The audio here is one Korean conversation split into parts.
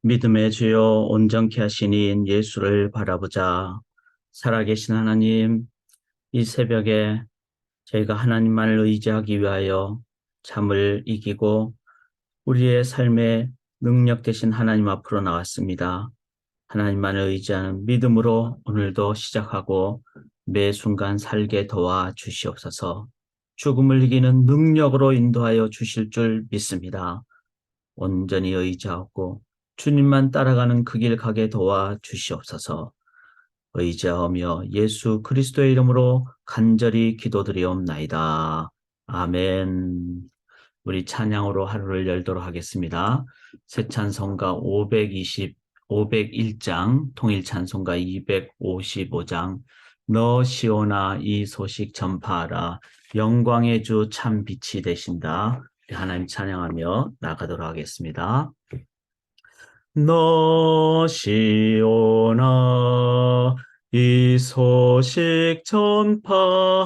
믿음의 주여 온전케 하시니 예수를 바라보자. 살아계신 하나님, 이 새벽에 저희가 하나님만을 의지하기 위하여 잠을 이기고 우리의 삶의 능력 되신 하나님 앞으로 나왔습니다. 하나님만을 의지하는 믿음으로 오늘도 시작하고 매 순간 살게 도와 주시옵소서. 죽음을 이기는 능력으로 인도하여 주실 줄 믿습니다. 온전히 의지하고 주님만 따라가는 그 길 가게 도와 주시옵소서. 의지하며 예수 그리스도의 이름으로 간절히 기도드리옵나이다. 아멘. 우리 찬양으로 하루를 열도록 하겠습니다. 새 찬송가 501장, 통일 찬송가 255장, 너 시온아 이 소식 전파하라. 영광의 주 참 빛이 되신다. 하나님 찬양하며 나가도록 하겠습니다. 너 시온아 이 소식 전파하라.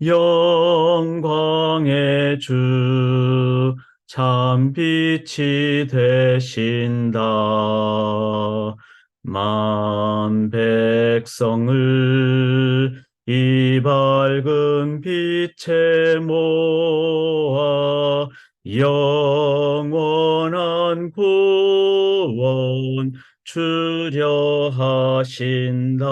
영광의 주 참 빛이 되신다. 만 백성을 이 밝은 빛에 모아 영원한 구원 주려 하신다.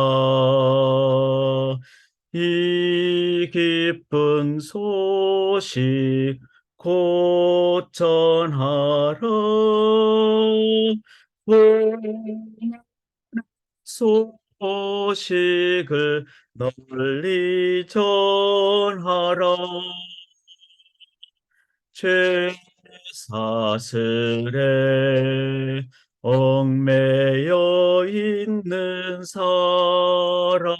이 기쁜 소식 곧 전하라. 소식을 널리 전하라. 죄 사슬에 얽매여 있는 사람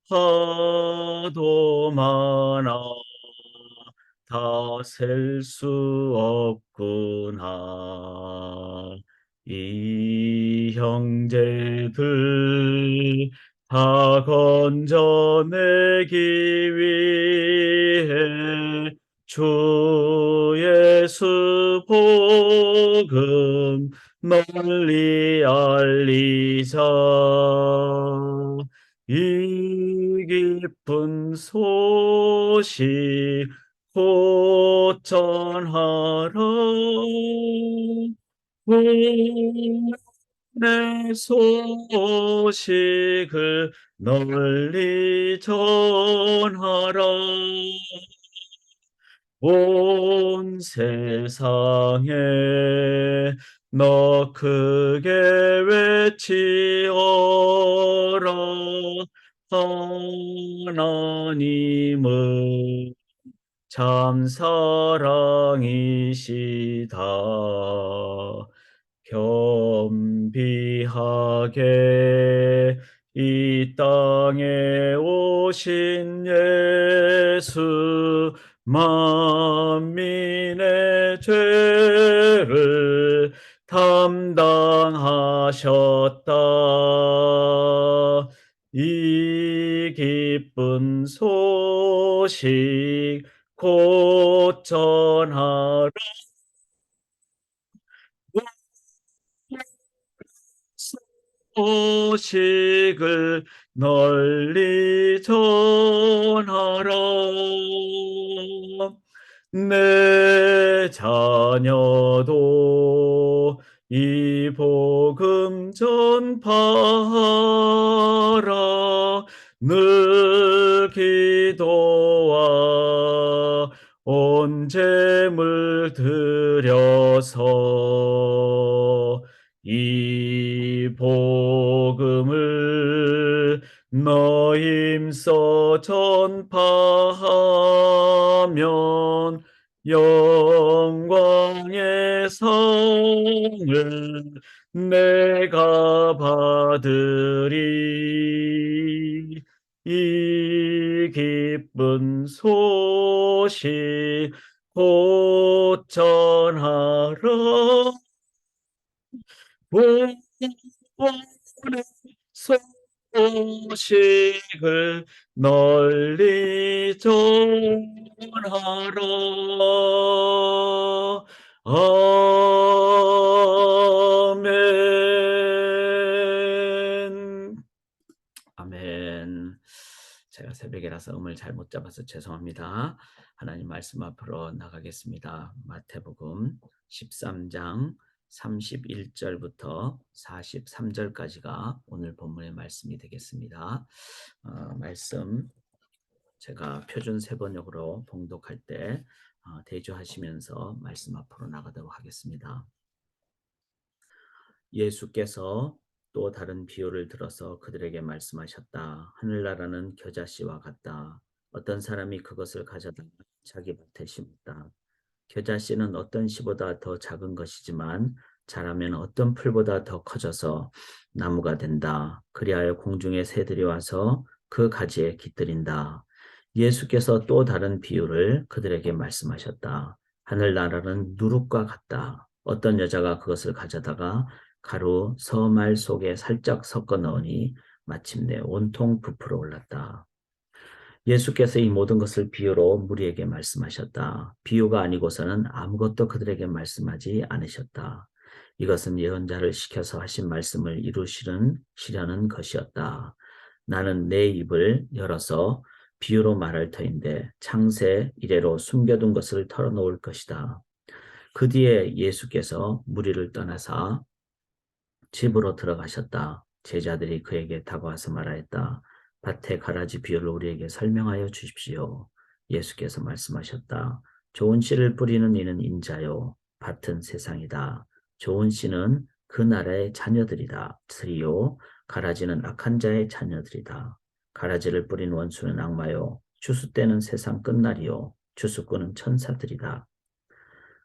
하도 많아 다 셀 수 없구나. 이 형제들 다 건져내기 위해 주 예수 복음 널리 알리자. 이 기쁜 소식 곧 전하라. 구원의 소식을 널리 전하라. 온 세상에 너 크게 외치어라. 하나님은 참 사랑이시다. 겸비하게 이 땅에 오신 예수 만민의 죄를 담당하셨다. 이 기쁜 소식 곧 전하라. 소식을 널리 전하라. 내 자녀도 이 복음 전파하라. 늘 기도와 온 재물 들여서 이 복음을 너 힘써 전파하면 영광의 상을 내가 받으리. 이 기쁜 소식 곧 전하라. 구원의 소식을 널리 전하라. 아멘. 아멘. 제가 새벽이라서 음을 잘 못 잡아서 죄송합니다. 하나님 말씀 앞으로 나가겠습니다. 마태복음 13장 31절부터 43절까지가 오늘 본문의 말씀이 되겠습니다. 말씀 제가 표준 세번역으로 봉독할 때 대조하시면서 말씀 앞으로 나가도록 하겠습니다. 예수께서 또 다른 비유를 들어서 그들에게 말씀하셨다. 하늘나라는 겨자씨와 같다. 어떤 사람이 그것을 가져다 자기 밭에 심었다. 겨자씨는 어떤 씨보다 더 작은 것이지만 자라면 어떤 풀보다 더 커져서 나무가 된다. 그리하여 공중의 새들이 와서 그 가지에 깃들인다. 예수께서 또 다른 비유를 그들에게 말씀하셨다. 하늘나라는 누룩과 같다. 어떤 여자가 그것을 가져다가 가루 서말 속에 살짝 섞어 넣으니 마침내 온통 부풀어 올랐다. 예수께서 이 모든 것을 비유로 무리에게 말씀하셨다. 비유가 아니고서는 아무것도 그들에게 말씀하지 않으셨다. 이것은 예언자를 시켜서 하신 말씀을 이루시려는 것이었다. 나는 내 입을 열어서 비유로 말할 터인데 창세 이래로 숨겨둔 것을 털어놓을 것이다. 그 뒤에 예수께서 무리를 떠나사 집으로 들어가셨다. 제자들이 그에게 다가와서 말하였다. 밭의 가라지 비유를 우리에게 설명하여 주십시오. 예수께서 말씀하셨다. 좋은 씨를 뿌리는 이는 인자요. 밭은 세상이다. 좋은 씨는 그 나라의 자녀들이다. 들이요. 가라지는 악한 자의 자녀들이다. 가라지를 뿌린 원수는 악마요. 추수 때는 세상 끝날이요. 추수꾼은 천사들이다.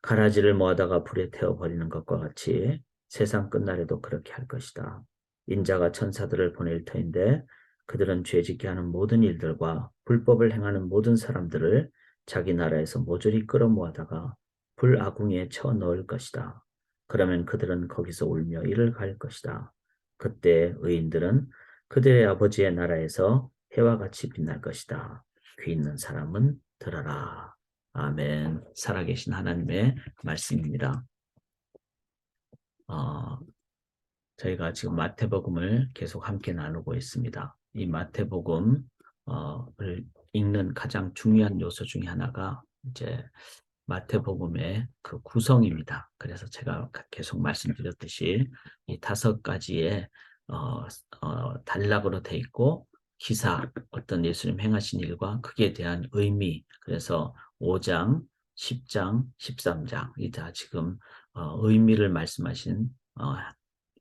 가라지를 모아다가 불에 태워버리는 것과 같이 세상 끝날에도 그렇게 할 것이다. 인자가 천사들을 보낼 터인데 그들은 죄짓게 하는 모든 일들과 불법을 행하는 모든 사람들을 자기 나라에서 모조리 끌어모아다가 불아궁에 쳐넣을 것이다. 그러면 그들은 거기서 울며 이를 갈 것이다. 그때 의인들은 그들의 아버지의 나라에서 해와 같이 빛날 것이다. 귀 있는 사람은 들어라. 아멘. 살아계신 하나님의 말씀입니다. 저희가 지금 마태복음을 계속 함께 나누고 있습니다. 이 마태복음을 읽는 가장 중요한 요소 중에 하나가 이제 마태복음의 그 구성입니다. 그래서 제가 계속 말씀드렸듯이 이 5가지의 단락으로 돼 있고 기사, 어떤 예수님 행하신 일과 그에 대한 의미, 그래서 5장, 10장, 13장 이 다 지금 의미를 말씀하신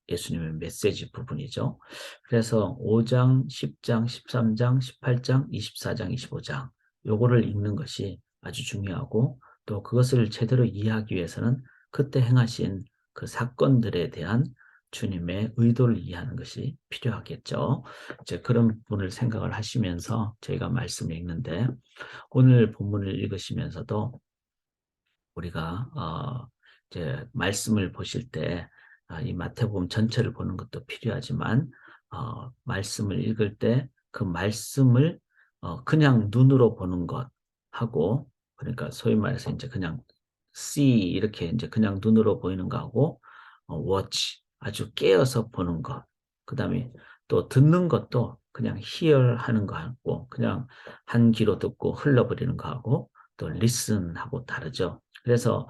예수님의 메시지 부분이죠. 그래서 5장, 10장, 13장, 18장, 24장, 25장 요거를 읽는 것이 아주 중요하고 또 그것을 제대로 이해하기 위해서는 그때 행하신 그 사건들에 대한 주님의 의도를 이해하는 것이 필요하겠죠. 이제 그런 부분을 생각을 하시면서 저희가 말씀을 읽는데 오늘 본문을 읽으시면서도 우리가 이제 말씀을 보실 때 이 마태복음 전체를 보는 것도 필요하지만 말씀을 읽을 때 그 말씀을 그냥 눈으로 보는 것하고 그러니까 소위 말해서 이제 그냥 see 이렇게 이제 그냥 눈으로 보이는 거하고 watch 아주 깨어서 보는 것 그다음에 또 듣는 것도 그냥 hear 하는 거하고 그냥 한 귀로 듣고 흘러버리는 거하고 또 listen하고 다르죠. 그래서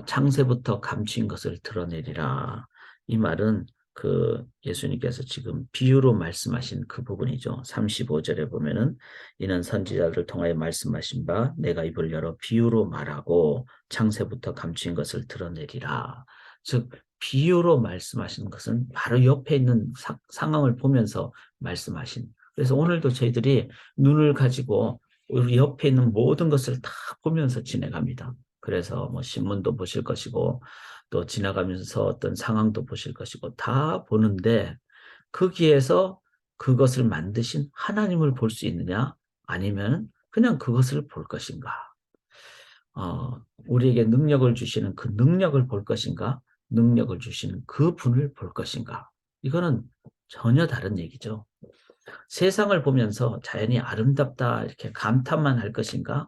창세부터 감추인 것을 드러내리라. 이 말은 그 예수님께서 지금 비유로 말씀하신 그 부분이죠. 35절에 보면은 이는 선지자들을 통하여 말씀하신 바 내가 입을 열어 비유로 말하고 창세부터 감추인 것을 드러내리라. 즉 비유로 말씀하시는 것은 바로 옆에 있는 상황을 보면서 말씀하신. 그래서 오늘도 저희들이 눈을 가지고 우리 옆에 있는 모든 것을 다 보면서 지내갑니다. 그래서 뭐 신문도 보실 것이고 또 지나가면서 어떤 상황도 보실 것이고 다 보는데 거기에서 그것을 만드신 하나님을 볼 수 있느냐? 아니면 그냥 그것을 볼 것인가? 우리에게 능력을 주시는 그 능력을 볼 것인가? 능력을 주시는 그 분을 볼 것인가? 이거는 전혀 다른 얘기죠. 세상을 보면서 자연이 아름답다 이렇게 감탄만 할 것인가?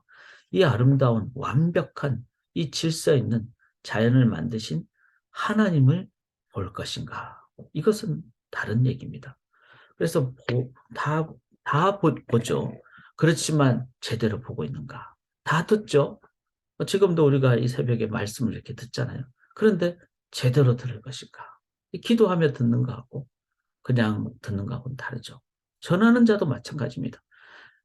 이 아름다운 완벽한 이 질서 있는 자연을 만드신 하나님을 볼 것인가? 이것은 다른 얘기입니다. 그래서 다 보죠. 그렇지만 제대로 보고 있는가? 다 듣죠. 지금도 우리가 이 새벽에 말씀을 이렇게 듣잖아요. 그런데 제대로 들을 것인가? 기도하며 듣는 거하고 그냥 듣는 거하고는 다르죠. 전하는 자도 마찬가지입니다.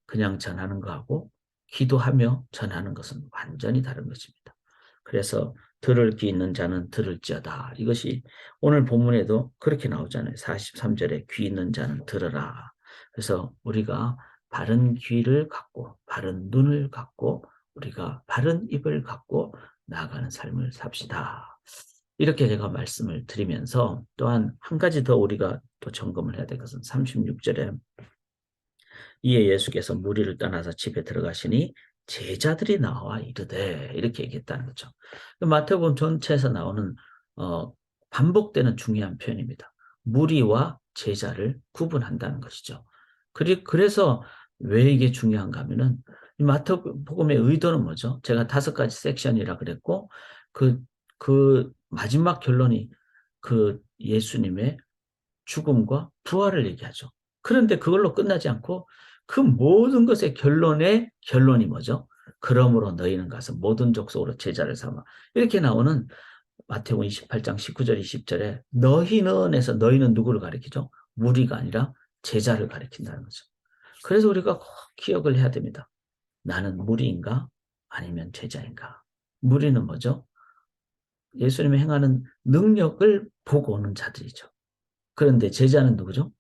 그냥 전하는 거하고 기도하며 전하는 것은 완전히 다른 것입니다. 그래서 들을 귀 있는 자는 들을지어다. 이것이 오늘 본문에도 그렇게 나오잖아요. 43절에 귀 있는 자는 들으라. 그래서 우리가 바른 귀를 갖고 바른 눈을 갖고 우리가 바른 입을 갖고 나아가는 삶을 삽시다. 이렇게 제가 말씀을 드리면서 또한 한 가지 더 우리가 또 점검을 해야 될 것은 36절에 이에 예수께서 무리를 떠나서 집에 들어가시니 제자들이 나와 이르되 이렇게 얘기했다는 거죠. 마태복음 전체에서 나오는 반복되는 중요한 표현입니다. 무리와 제자를 구분한다는 것이죠. 그래서 왜 이게 중요한가 하면은 마태복음의 의도는 뭐죠? 제가 5가지 섹션이라 그랬고 그 마지막 결론이 그 예수님의 죽음과 부활을 얘기하죠. 그런데 그걸로 끝나지 않고 그 모든 것의 결론이 뭐죠? 그러므로 너희는 가서 모든 족속으로 제자를 삼아. 이렇게 나오는 마태복음 28장 19절 20절에 너희는에서 너희는 누구를 가리키죠? 무리가 아니라 제자를 가리킨다는 거죠. 그래서 우리가 꼭 기억을 해야 됩니다. 나는 무리인가? 아니면 제자인가? 무리는 뭐죠? 예수님이 행하는 능력을 보고 오는 자들이죠. 그런데 제자는 누구죠?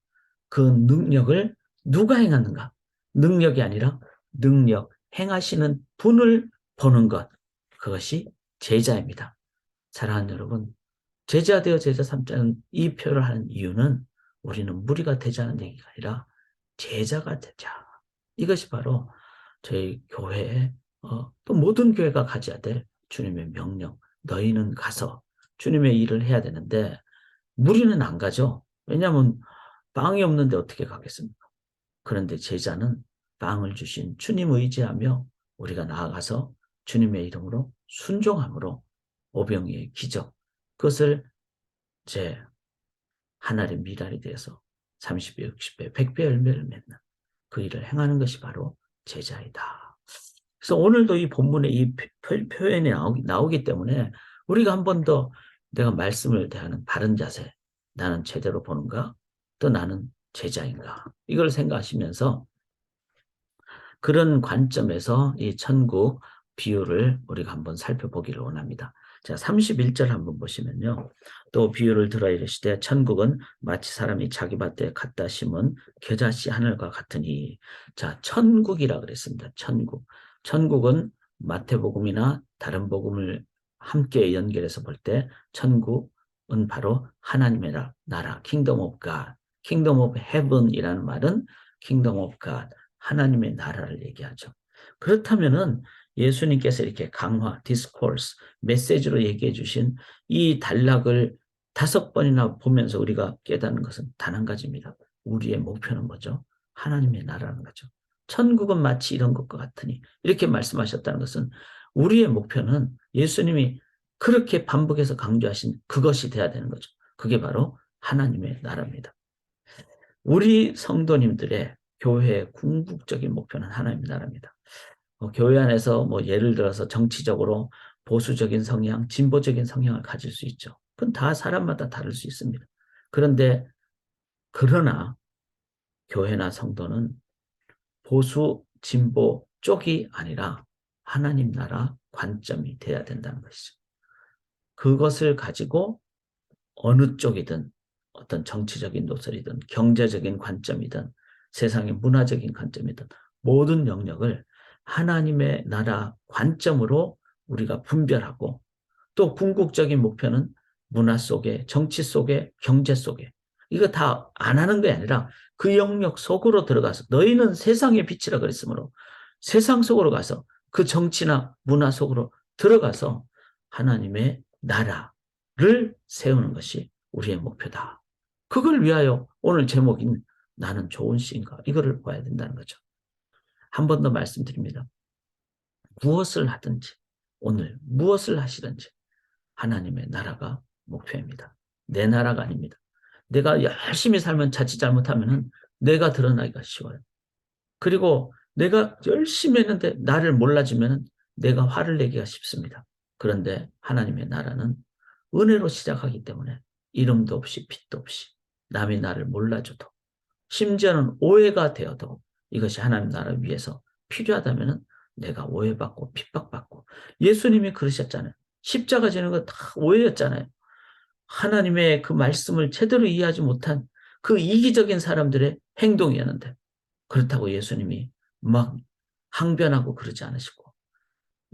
그 능력을 누가 행하는가? 능력이 아니라 능력, 행하시는 분을 보는 것. 그것이 제자입니다. 사랑하는 여러분, 제자 되어 제자 삼자는 이 표현을 하는 이유는 우리는 무리가 되자는 얘기가 아니라 제자가 되자. 이것이 바로 저희 교회에 또 모든 교회가 가져야 될 주님의 명령. 너희는 가서 주님의 일을 해야 되는데 무리는 안 가죠. 왜냐하면 빵이 없는데 어떻게 가겠습니까? 그런데 제자는 빵을 주신 주님 의지하며 우리가 나아가서 주님의 이름으로 순종함으로 오병이의 기적, 그것을 제 하나의 미랄이 되어서 30배, 60배, 100배 열매를 맺는 그 일을 행하는 것이 바로 제자이다. 그래서 오늘도 이 본문에 이 표현이 나오기 때문에 우리가 한 번 더 내가 말씀을 대하는 바른 자세, 나는 제대로 보는가? 또 나는 제자인가? 이걸 생각하시면서 그런 관점에서 이 천국 비유를 우리가 한번 살펴보기를 원합니다. 자, 31절 한번 보시면요. 또 비유를 들어 이르시되 천국은 마치 사람이 자기 밭에 갖다 심은 겨자씨 하늘과 같으니. 자, 천국이라 그랬습니다. 천국. 천국은 마태복음이나 다른 복음을 함께 연결해서 볼 때 천국은 바로 하나님의 나라, 킹덤 오브 갓, 킹덤 오브 헤븐이라는 말은 킹덤 오브 갓, 하나님의 나라를 얘기하죠. 그렇다면은 예수님께서 이렇게 강화, 디스코스, 메시지로 얘기해 주신 이 단락을 5번이나 보면서 우리가 깨닫는 것은 단 한 가지입니다. 우리의 목표는 뭐죠? 하나님의 나라라는 거죠. 천국은 마치 이런 것과 같으니 이렇게 말씀하셨다는 것은 우리의 목표는 예수님이 그렇게 반복해서 강조하신 그것이 돼야 되는 거죠. 그게 바로 하나님의 나라입니다. 우리 성도님들의 교회의 궁극적인 목표는 하나님의 나라입니다. 교회 안에서 뭐 예를 들어서 정치적으로 보수적인 성향, 진보적인 성향을 가질 수 있죠. 그건 다 사람마다 다를 수 있습니다. 그러나 교회나 성도는 보수, 진보 쪽이 아니라 하나님 나라 관점이 돼야 된다는 것이죠. 그것을 가지고 어느 쪽이든 어떤 정치적인 노선이든 경제적인 관점이든 세상의 문화적인 관점이든 모든 영역을 하나님의 나라 관점으로 우리가 분별하고 또 궁극적인 목표는 문화 속에, 정치 속에, 경제 속에 이거 다 안 하는 게 아니라 그 영역 속으로 들어가서 너희는 세상의 빛이라 그랬으므로 세상 속으로 가서 그 정치나 문화 속으로 들어가서 하나님의 나라를 세우는 것이 우리의 목표다. 그걸 위하여 오늘 제목인 나는 좋은 씨인가 이거를 봐야 된다는 거죠. 한 번 더 말씀드립니다. 무엇을 하든지 오늘 무엇을 하시든지 하나님의 나라가 목표입니다. 내 나라가 아닙니다. 내가 열심히 살면 자칫 잘못하면은 내가 드러나기가 쉬워요. 그리고 내가 열심히 했는데 나를 몰라주면은 내가 화를 내기가 쉽습니다. 그런데 하나님의 나라는 은혜로 시작하기 때문에 이름도 없이 빛도 없이 남이 나를 몰라줘도 심지어는 오해가 되어도 이것이 하나님 나라 위해서 필요하다면 내가 오해받고 핍박받고 예수님이 그러셨잖아요. 십자가 지는 거 다 오해였잖아요. 하나님의 그 말씀을 제대로 이해하지 못한 그 이기적인 사람들의 행동이었는데 그렇다고 예수님이 막 항변하고 그러지 않으시고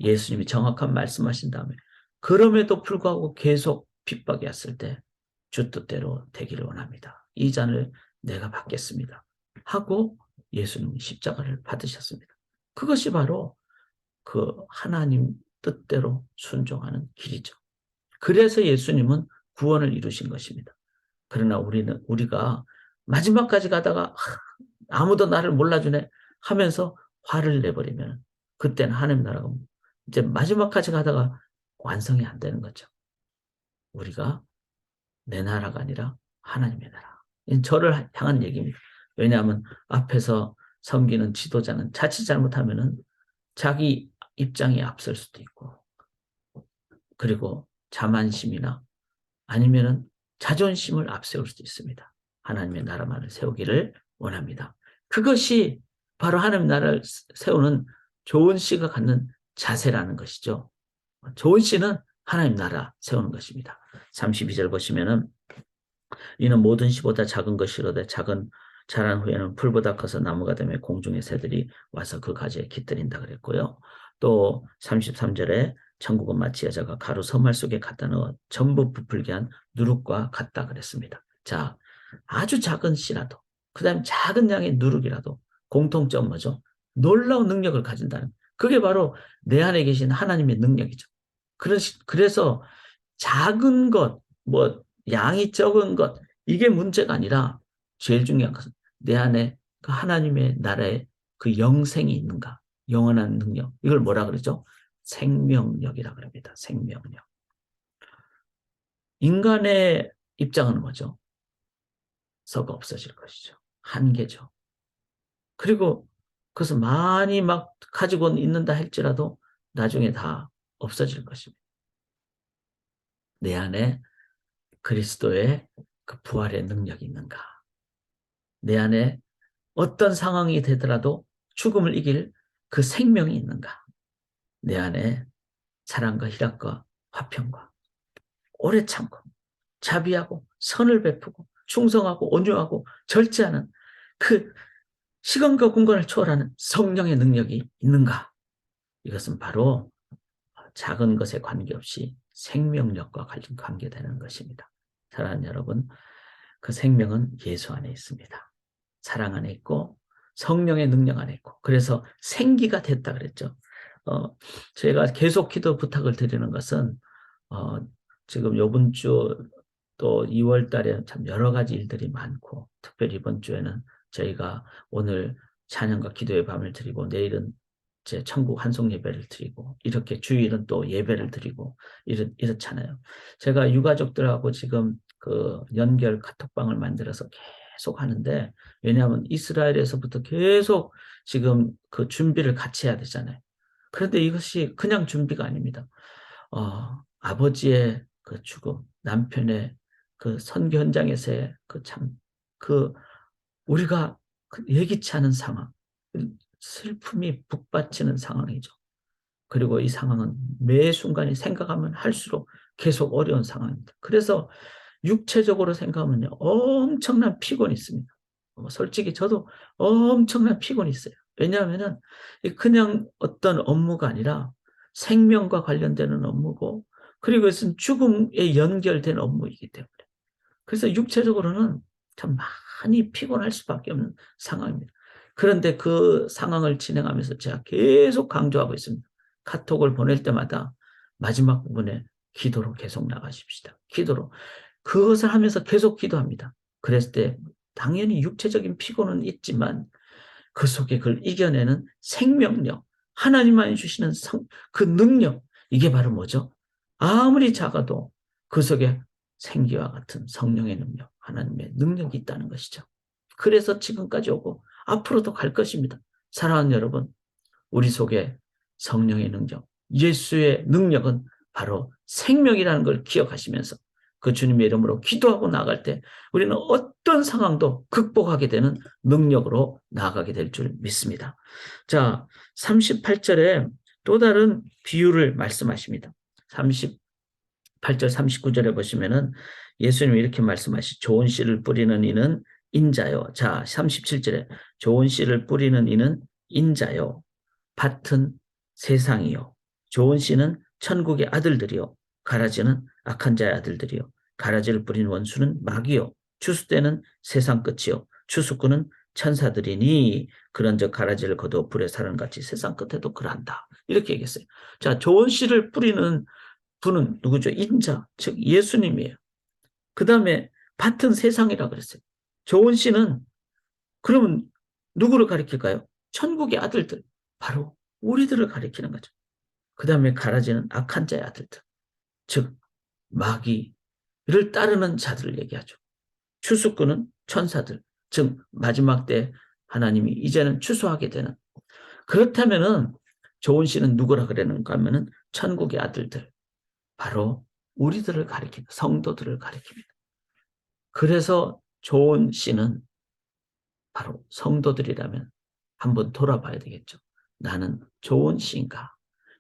예수님이 정확한 말씀하신 다음에 그럼에도 불구하고 계속 핍박이 왔을 때 주 뜻대로 되기를 원합니다. 이 잔을 내가 받겠습니다. 하고 예수님은 십자가를 받으셨습니다. 그것이 바로 그 하나님 뜻대로 순종하는 길이죠. 그래서 예수님은 구원을 이루신 것입니다. 그러나 우리가 마지막까지 가다가 아무도 나를 몰라주네 하면서 화를 내버리면 그때는 하나님 나라가 이제 마지막까지 가다가 완성이 안 되는 거죠. 우리가 내 나라가 아니라 하나님의 나라. 이건 저를 향한 얘기입니다. 왜냐하면 앞에서 섬기는 지도자는 자칫 잘못하면은 자기 입장이 앞설 수도 있고 그리고 자만심이나 아니면은 자존심을 앞세울 수도 있습니다. 하나님의 나라만을 세우기를 원합니다. 그것이 바로 하나님 나라를 세우는 좋은 씨가 갖는 자세라는 것이죠. 좋은 씨는 하나님 나라 세우는 것입니다. 32절 보시면은 이는 모든 씨보다 작은 것이로되 자란 후에는 풀보다 커서 나무가 되며 공중의 새들이 와서 그 가지에 깃들인다 그랬고요. 또 33절에 천국은 마치 여자가 가루 서말 속에 갖다 넣어 전부 부풀게 한 누룩과 같다 그랬습니다. 자, 아주 작은 씨라도 그 다음에 작은 양의 누룩이라도 공통점 뭐죠? 놀라운 능력을 가진다는 그게 바로 내 안에 계신 하나님의 능력이죠. 그래서 작은 것, 뭐 양이 적은 것 이게 문제가 아니라 제일 중요한 것은 내 안에 그 하나님의 나라에 그 영생이 있는가? 영원한 능력. 이걸 뭐라 그러죠? 생명력이라 그럽니다. 생명력. 인간의 입장은 뭐죠? 썩어 없어질 것이죠. 한계죠. 그리고 그것을 많이 막 가지고 있는다 할지라도 나중에 다 없어질 것입니다. 내 안에 그리스도의 그 부활의 능력이 있는가? 내 안에 어떤 상황이 되더라도 죽음을 이길 그 생명이 있는가? 내 안에 사랑과 희락과 화평과 오래 참고 자비하고 선을 베푸고 충성하고 온유하고 절제하는 그 시간과 공간을 초월하는 성령의 능력이 있는가? 이것은 바로 작은 것에 관계없이 생명력과 관계되는 것입니다. 사랑하는 여러분, 그 생명은 예수 안에 있습니다. 사랑 안에 있고 성령의 능력 안에 있고 그래서 생기가 됐다 그랬죠. 제가 계속 기도 부탁을 드리는 것은 지금 이번 주 또 2월 달에 참 여러 가지 일들이 많고 특별히 이번 주에는 저희가 오늘 찬양과 기도의 밤을 드리고 내일은 제 천국 환송 예배를 드리고 이렇게 주일은 또 예배를 드리고 이렇잖아요. 제가 유가족들하고 지금 그 연결 카톡방을 만들어서 계속 하는데 왜냐하면 이스라엘에서부터 계속 지금 그 준비를 같이 해야 되잖아요. 그런데 이것이 그냥 준비가 아닙니다. 아버지의 그 죽음, 남편의 그 선교 현장에서의 그 우리가 예기치 않은 상황, 슬픔이 북받치는 상황이죠. 그리고 이 상황은 매 순간이 생각하면 할수록 계속 어려운 상황입니다. 그래서 육체적으로 생각하면요, 엄청난 피곤이 있습니다. 솔직히 저도 엄청난 피곤이 있어요. 왜냐하면은 그냥 어떤 업무가 아니라 생명과 관련되는 업무고, 그리고 이것은 죽음에 연결된 업무이기 때문에. 그래서 육체적으로는 참 많이 피곤할 수밖에 없는 상황입니다. 그런데 그 상황을 진행하면서 제가 계속 강조하고 있습니다. 카톡을 보낼 때마다 마지막 부분에 기도로 계속 나가십시다. 기도로. 그것을 하면서 계속 기도합니다. 그랬을 때 당연히 육체적인 피곤은 있지만 그 속에 그걸 이겨내는 생명력, 하나님만이 주시는 그 능력, 이게 바로 뭐죠? 아무리 작아도 그 속에 생기와 같은 성령의 능력, 하나님의 능력이 있다는 것이죠. 그래서 지금까지 오고 앞으로도 갈 것입니다. 사랑하는 여러분, 우리 속에 성령의 능력, 예수의 능력은 바로 생명이라는 걸 기억하시면서 그 주님의 이름으로 기도하고 나갈 때 우리는 어떤 상황도 극복하게 되는 능력으로 나아가게 될 줄 믿습니다. 자, 38절에 또 다른 비유를 말씀하십니다. 38절 39절에 보시면은 예수님이 이렇게 말씀하시 좋은 씨를 뿌리는 이는 인자요. 자, 37절에 좋은 씨를 뿌리는 이는 인자요. 밭은 세상이요. 좋은 씨는 천국의 아들들이요. 가라지는 악한 자의 아들들이요. 가라지를 뿌린 원수는 마귀요. 추수때는 세상 끝이요. 추수꾼은 천사들이니 그런즉 가라지를 거두어 불에 사는 같이 세상 끝에도 그란다. 이렇게 얘기했어요. 자, 좋은 씨를 뿌리는 분은 누구죠? 인자, 즉 예수님이에요. 그 다음에 밭은 세상이라 그랬어요. 좋은 씨는 그러면 누구를 가리킬까요? 천국의 아들들. 바로 우리들을 가리키는 거죠. 그 다음에 가라지는 악한 자의 아들들. 즉 마귀를 따르는 자들을 얘기하죠. 추수꾼은 천사들. 즉 마지막 때 하나님이 이제는 추수하게 되는. 그렇다면은 좋은 씨는 누구라 그러는가 하면은 천국의 아들들. 바로 우리들을 가리킵니다. 성도들을 가리킵니다. 그래서 좋은 씨는 바로 성도들이라면 한번 돌아봐야 되겠죠. 나는 좋은 씨인가?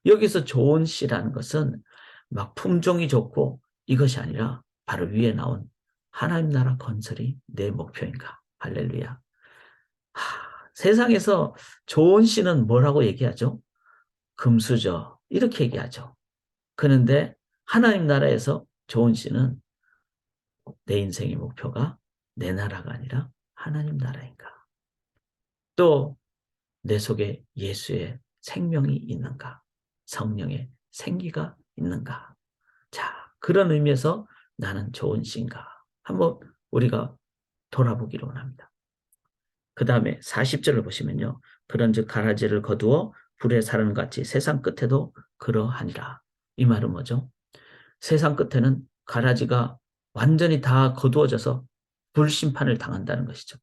여기서 좋은 씨라는 것은 막 품종이 좋고 이것이 아니라 바로 위에 나온 하나님 나라 건설이 내 목표인가? 할렐루야. 세상에서 좋은 씨는 뭐라고 얘기하죠? 금수저 이렇게 얘기하죠. 그런데 하나님 나라에서 좋은 씨는 내 인생의 목표가 내 나라가 아니라 하나님 나라인가? 또 내 속에 예수의 생명이 있는가? 성령의 생기가 있는가? 자, 그런 의미에서 나는 좋은 씨인가? 한번 우리가 돌아보기를 원합니다. 그 다음에 40절을 보시면요. 그런즉 가라지를 거두어 불에 사르는 같이 세상 끝에도 그러하니라. 이 말은 뭐죠? 세상 끝에는 가라지가 완전히 다 거두어져서 불심판을 당한다는 것이죠.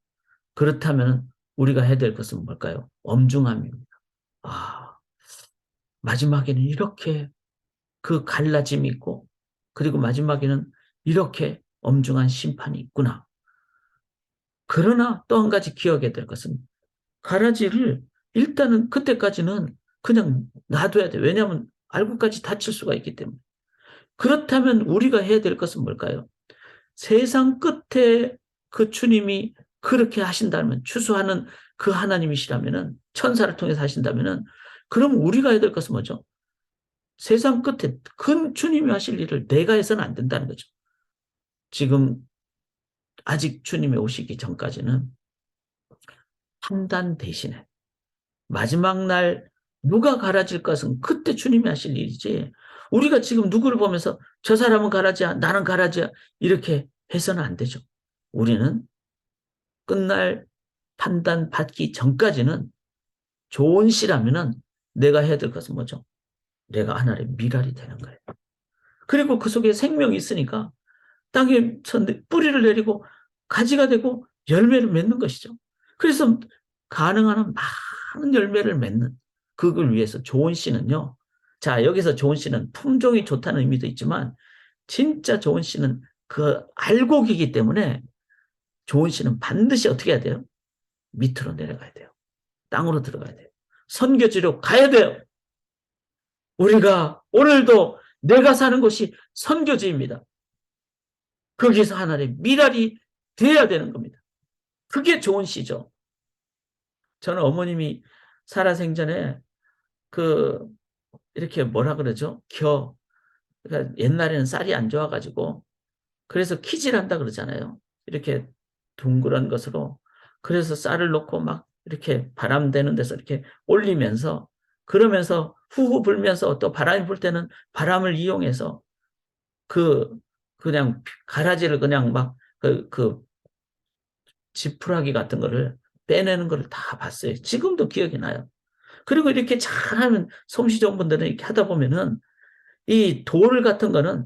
그렇다면 우리가 해야 될 것은 뭘까요? 엄중함입니다. 아, 마지막에는 이렇게 그 갈라짐이 있고, 그리고 마지막에는 이렇게 엄중한 심판이 있구나. 그러나 또 한 가지 기억해야 될 것은 가라지를 일단은 그때까지는 그냥 놔둬야 돼. 왜냐하면 알고까지 다칠 수가 있기 때문에. 그렇다면 우리가 해야 될 것은 뭘까요? 세상 끝에 그 주님이 그렇게 하신다면, 추수하는 그 하나님이시라면은, 천사를 통해서 하신다면은, 그럼 우리가 해야 될 것은 뭐죠? 세상 끝에 큰 주님이 하실 일을 내가 해서는 안 된다는 거죠. 지금 아직 주님이 오시기 전까지는 판단 대신에 마지막 날 누가 갈아질 것은 그때 주님이 하실 일이지 우리가 지금 누구를 보면서 저 사람은 갈아지야 나는 갈아지야 이렇게 해서는 안 되죠. 우리는 끝날 판단 받기 전까지는 좋은 씨라면은 내가 해야 될 것은 뭐죠? 내가 하나의 미랄이 되는 거예요. 그리고 그 속에 생명이 있으니까 땅에 뿌리를 내리고 가지가 되고 열매를 맺는 것이죠. 그래서 가능한 한 많은 열매를 맺는 그걸 위해서 좋은 씨는요. 자, 여기서 좋은 씨는 품종이 좋다는 의미도 있지만 진짜 좋은 씨는 그 알곡이기 때문에 좋은 씨는 반드시 어떻게 해야 돼요? 밑으로 내려가야 돼요. 땅으로 들어가야 돼요. 선교지로 가야 돼요. 우리가 오늘도 내가 사는 곳이 선교지입니다. 거기서 하나의 미랄이 돼야 되는 겁니다. 그게 좋은 씨죠. 저는 어머님이 살아생전에 그 이렇게 뭐라 그러죠? 그러니까 옛날에는 쌀이 안 좋아가지고 그래서 키질한다 그러잖아요. 이렇게 둥그런 것으로 그래서 쌀을 넣고 막 이렇게 바람 되는 데서 이렇게 올리면서 그러면서 후후 불면서 또 바람이 불 때는 바람을 이용해서 그 그냥 가라지를 그냥 막 그 지푸라기 같은 거를 빼내는 걸 다 봤어요. 지금도 기억이 나요. 그리고 이렇게 잘하면 솜씨 좋은 분들은 이렇게 하다 보면은 이 돌 같은 거는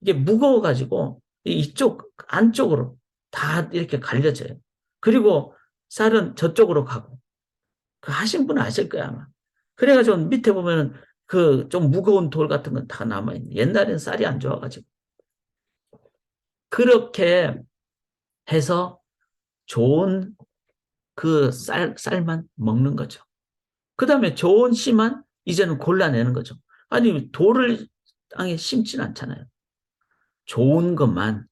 이게 무거워가지고 이쪽 안쪽으로 다 이렇게 갈려져요. 그리고 쌀은 저쪽으로 가고 그 하신 분은 아실 거야 아마. 그래가지고 밑에 보면은 그 좀 무거운 돌 같은 건 다 남아있는. 옛날에는 쌀이 안 좋아가지고 그렇게 해서 좋은 그 쌀만 먹는 거죠. 그 다음에 좋은 씨만 이제는 골라내는 거죠. 아니 돌을 땅에 심지는 않잖아요. 좋은 것만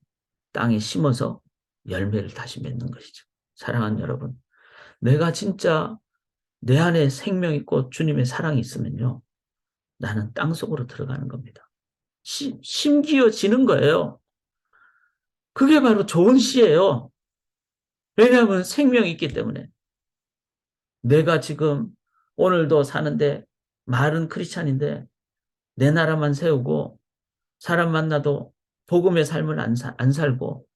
땅에 심어서 열매를 다시 맺는 것이죠. 사랑하는 여러분, 내가 진짜 내 안에 생명 있고 주님의 사랑이 있으면요. 나는 땅 속으로 들어가는 겁니다. 심기어지는 거예요. 그게 바로 좋은 씨예요. 왜냐하면 생명이 있기 때문에. 내가 지금 오늘도 사는데 말은 크리스찬인데 내 나라만 세우고 사람 만나도 복음의 삶을 안 살고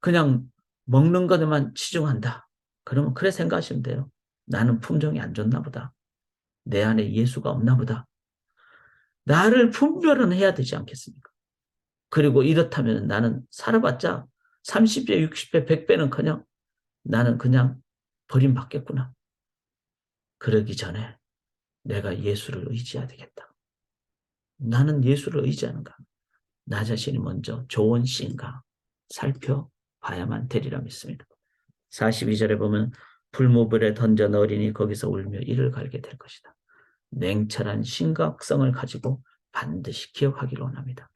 그냥 먹는 것에만 치중한다. 그러면 그래 생각하시면 돼요. 나는 품종이 안 좋나 보다. 내 안에 예수가 없나 보다. 나를 분별은 해야 되지 않겠습니까? 그리고 이렇다면 나는 살아봤자 30배, 60배, 100배는커녕 나는 그냥 버림받겠구나. 그러기 전에 내가 예수를 의지해야 되겠다. 나는 예수를 의지하는가? 나 자신이 먼저 좋은 씨인가 살펴봐야만 되리라 믿습니다. 42절에 보면 풀무불에 던져 넣으리니 거기서 울며 이를 갈게 될 것이다. 냉철한 심각성을 가지고 반드시 기억하기를 원합니다.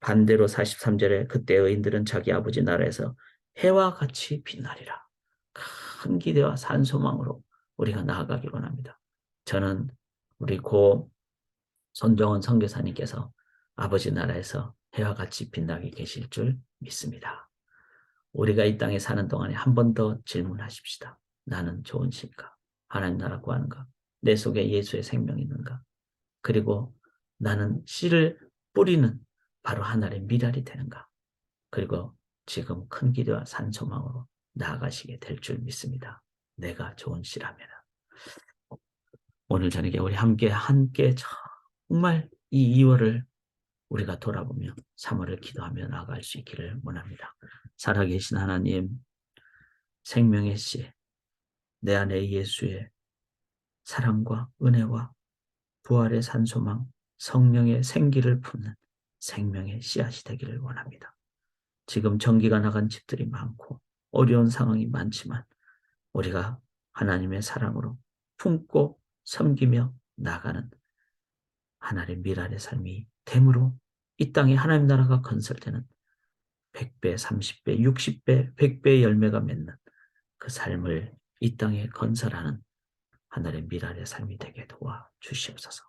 반대로 43절에 그때 의인들은 자기 아버지 나라에서 해와 같이 빛나리라. 큰 기대와 산소망으로 우리가 나아가기를 원합니다. 저는 우리 고 손정원 선교사님께서 아버지 나라에서 해와 같이 빛나게 계실 줄 믿습니다. 우리가 이 땅에 사는 동안에 한 번 더 질문하십시다. 나는 좋은 신가? 하나님 나라 구하는가? 내 속에 예수의 생명이 있는가? 그리고 나는 씨를 뿌리는 바로 하나의 미랄이 되는가? 그리고 지금 큰 기대와 산소망으로 나아가시게 될 줄 믿습니다. 내가 좋은 씨라면. 오늘 저녁에 우리 함께 정말 이 2월을 우리가 돌아보며 3월을 기도하며 나아갈 수 있기를 원합니다. 살아계신 하나님, 생명의 씨, 내 안에 예수의 사랑과 은혜와 부활의 산소망, 성령의 생기를 품는 생명의 씨앗이 되기를 원합니다. 지금 전기가 나간 집들이 많고 어려운 상황이 많지만 우리가 하나님의 사랑으로 품고 섬기며 나가는 하나님의 미랄의 삶이 됨으로 이 땅에 하나님 나라가 건설되는 100배, 30배, 60배, 100배의 열매가 맺는 그 삶을 이 땅에 건설하는 하나님의 미랄의 삶이 되게 도와주시옵소서.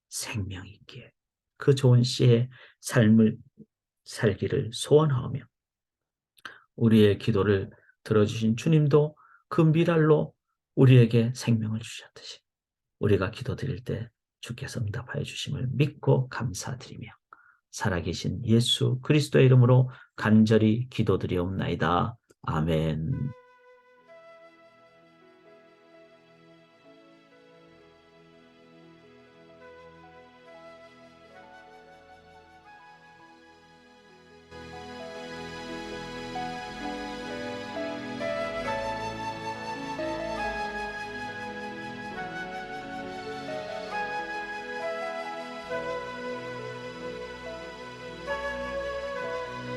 생명 있기에 그 좋은 씨의 삶을 살기를 소원하며 우리의 기도를 들어주신 주님도 그 미랄로 우리에게 생명을 주셨듯이 우리가 기도드릴 때 주께서 응답하여 주심을 믿고 감사드리며 살아계신 예수 그리스도의 이름으로 간절히 기도드리옵나이다. 아멘.